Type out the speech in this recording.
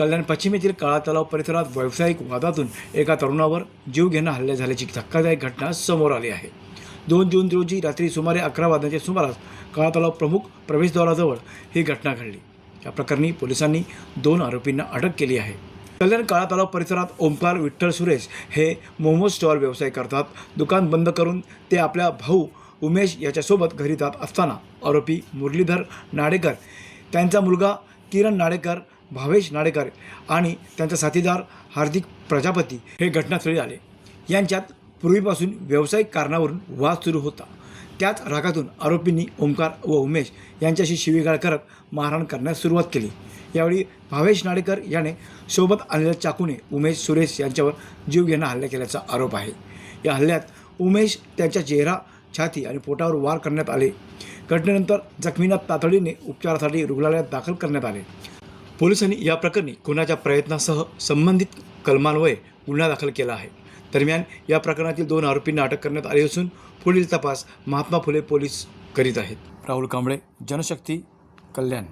कल्याण पश्चिम येथील काळा तलाव परिसरात व्यावसायिक वादातून एका तरुणावर जीवघेणा हल्ला झाल्याची धक्कादायक घटना समोर आली आहे। 2 जून रोजी रात्री सुमारे 11 वाजण्याच्या सुमारास काळा तलाव प्रमुख प्रवेशद्वाराजवळ ही घटना घडली। या प्रकरणी पोलिसांनी 2 आरोपींना अटक केली आहे। कल्याण काळा तलाव परिसरात ओमकार विठ्ठल सुरेश हे मोमोज स्टॉल व्यवसाय करतात। दुकान बंद करून ते आपल्या भाऊ उमेश याच्यासोबत घरी जात असताना आरोपी मुरलीधर नाडेकर, त्यांचा मुलगा किरण नाडेकर, भावेश नाडेकर आणि त्यांचा साथीदार हार्दिक प्रजापती हे घटनास्थळी आले। यांच्यात पूर्वीपासून व्यावसायिक कारणावरून वाद सुरू होता। त्याच रागातून आरोपींनी ओमकार व उमेश यांच्याशी शिवीगाळ करत मारहाण करण्यास सुरुवात केली। यावेळी भावेश नाडेकर याने सोबत आलेल्या चाकूने उमेश सुरेश यांच्यावर जीवघेणा हल्ला केल्याचा आरोप आहे। या हल्ल्यात उमेश त्यांच्या चेहरा, छाती आणि पोटावर वार करण्यात आले। घटनेनंतर जखमींना तातडीने उपचारासाठी रुग्णालयात दाखल करण्यात आले। पोलिसांनी या प्रकरणी खुनाच्या प्रयत्नासह संबंधित कलमान्वये गुन्हा दाखल केला आहे। दरम्यान या प्रकरणातील 2 आरोपींना अटक करण्यात आली असून पुढील तपास महात्मा फुले पोलीस करीत आहेत। राहुल कांबळे, जनशक्ती, कल्याण।